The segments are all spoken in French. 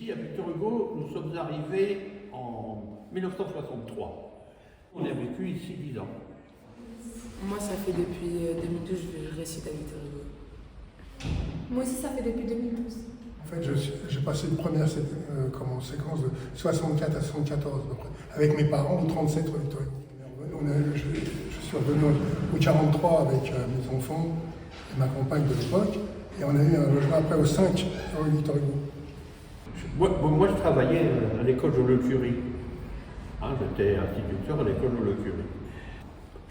Ici, à Victor Hugo, nous sommes arrivés en 1963. On a vécu ici 10 ans. Moi, ça fait depuis 2012 que je récite à Victor Hugo. Moi aussi, ça fait depuis 2012. En fait, j'ai passé une première séquence de 64 à 74, avec mes parents, au 37 rue Victor Hugo. Je suis revenu au 43 avec mes enfants et ma compagne de l'époque, et on a eu un logement après au 5 rue Victor Hugo. Moi, je travaillais à l'école Joliot-Curie. J'étais instituteur à l'école Joliot-Curie.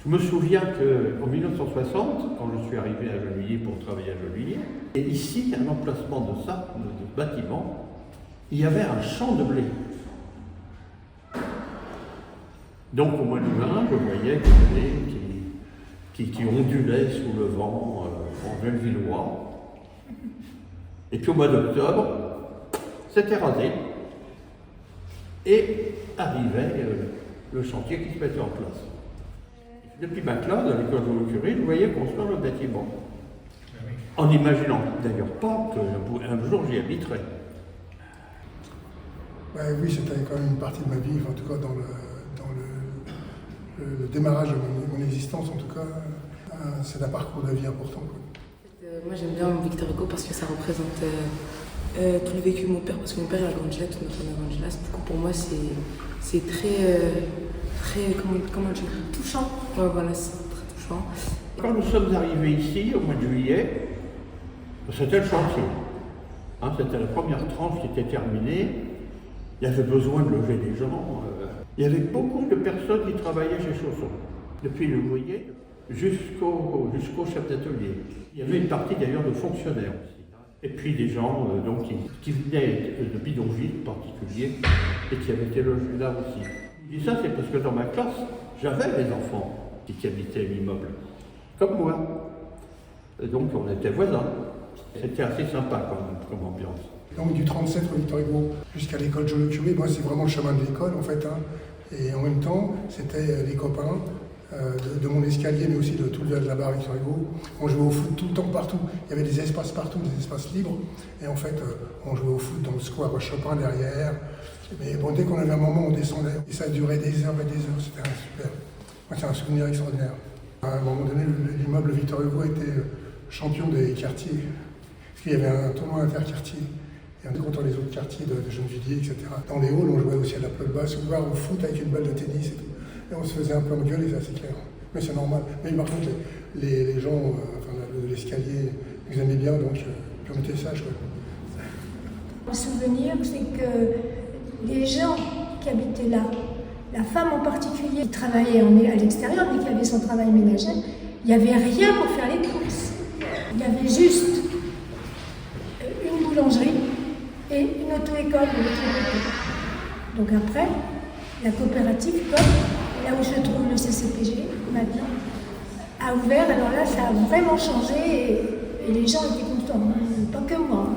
Je me souviens qu'en 1960, quand je suis arrivé à Gennevilliers pour travailler à Gennevilliers, et ici, à l'emplacement de ça, de ce bâtiment, il y avait un champ de blé. Donc au mois de juin, je voyais le blé qui ondulait sous le vent en Gennevillois. Et puis au mois d'octobre, c'était rasé et arrivait le chantier qui se mettait en place. Depuis ma classe, à l'école Joliot-Curie, je voyais construire le bâtiment. En n'imaginant d'ailleurs pas qu'un jour j'y habiterais. Oui, c'était quand même une partie de ma vie, en tout cas dans le démarrage de mon existence, en tout cas, c'est un parcours de vie important. Moi, j'aime bien Victor Hugo parce que ça représente tout le vécu de mon père, parce que mon père est à Grangela, toute notre famille est à Grangela. Du coup, pour moi, c'est très, comment dire, Touchant. Ouais, voilà, c'est très touchant. Quand nous sommes arrivés ici, au mois de juillet, c'était le chantier. C'était la première tranche qui était terminée. Il y avait besoin de loger des gens. Il y avait beaucoup de personnes qui travaillaient chez Chausson, depuis l'ouvrier jusqu'au chef d'atelier. Il y avait une partie d'ailleurs de fonctionnaires aussi. Et puis des gens qui venaient de bidonvilles particuliers et qui avaient été logés là aussi. Je dis ça, c'est parce que dans ma classe, j'avais des enfants qui habitaient l'immeuble, comme moi. Et donc on était voisins. C'était assez sympa comme ambiance. Donc du 37 rue Victor Hugo jusqu'à l'école Joliot-Curie, moi c'est vraiment le chemin de l'école en fait. Et en même temps, c'était les copains de mon escalier, mais aussi de tout le là-bas à Victor Hugo. On jouait au foot tout le temps, partout. Il y avait des espaces partout, des espaces libres. Et en fait, on jouait au foot dans le square Chopin derrière. Mais bon, dès qu'on avait un moment, on descendait. Et ça durait des heures et des heures. C'était super. Moi, c'est un souvenir extraordinaire. À un moment donné, l'immeuble Victor Hugo était champion des quartiers. Parce qu'il y avait un tournoi interquartier. Et on était contre les autres quartiers de Gennevilliers, etc. Dans les halls, on jouait aussi à la pelote basse, au foot avec une balle de tennis et tout. Et on se faisait un peu engueuler, ça c'est clair. Mais c'est normal. Mais par contre, les gens de l'escalier nous aimaient bien, donc on était sages. Mon souvenir, c'est que les gens qui habitaient là, la femme en particulier, qui travaillait à l'extérieur, mais qui avait son travail ménager, il n'y avait rien pour faire les courses. Il y avait juste une boulangerie et une auto-école de l'autre côté. Donc après, la coopérative, là où se trouve le CCPG maintenant, a ouvert. Alors là, ça a vraiment changé et les gens étaient contents, pas que moi.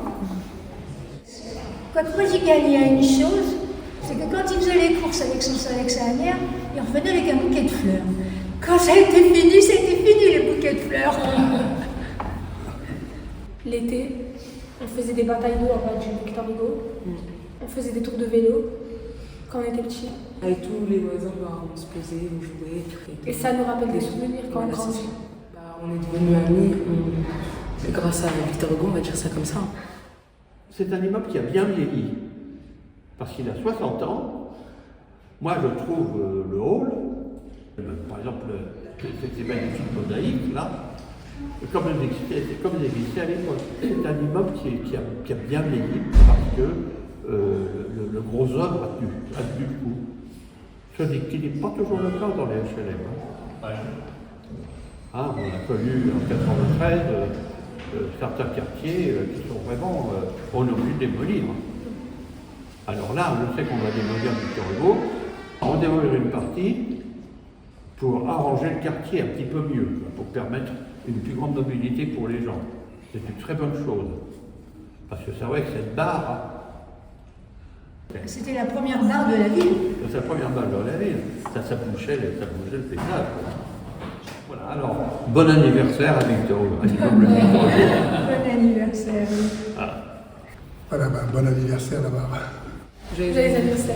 Quoique moi j'ai gagné à une chose, c'est que quand il faisait les courses avec sa mère, il revenait avec un bouquet de fleurs. Quand ça a été fini, les bouquets de fleurs. L'été, on faisait des batailles d'eau en bas du Victor Hugo. On faisait des tours de vélo quand on était petits. Avec tous les voisins, on se posait, on jouait. Et ça nous rappelle des souvenirs quand on grandit. On est devenus amis grâce à Victor Hugo, on va dire ça comme ça. C'est un immeuble qui a bien vieilli, parce qu'il a 60 ans. Moi, je trouve le hall, par exemple, ces magnifiques mosaïques, là, comme elles existaient à l'époque. C'est un immeuble qui a bien vieilli, parce que le gros œuvre a tenu le coup. Ce qui n'est pas toujours le cas dans les HLM. On a connu en 93 certains quartiers qui sont vraiment, on est obligé de démolir. Alors là, je sais qu'on va démolir Victor Hugo, on démolir une partie pour arranger le quartier un petit peu mieux, pour permettre une plus grande mobilité pour les gens. C'est une très bonne chose. Parce que c'est vrai que cette barre, c'était la première barre de la ville. c'est la première barre de la ville. Ça bougeait le paysage. Voilà, alors, bon anniversaire à Victor Hugo. Bon anniversaire. Voilà, bon anniversaire là-bas. Joyeux Joyeux anniversaire.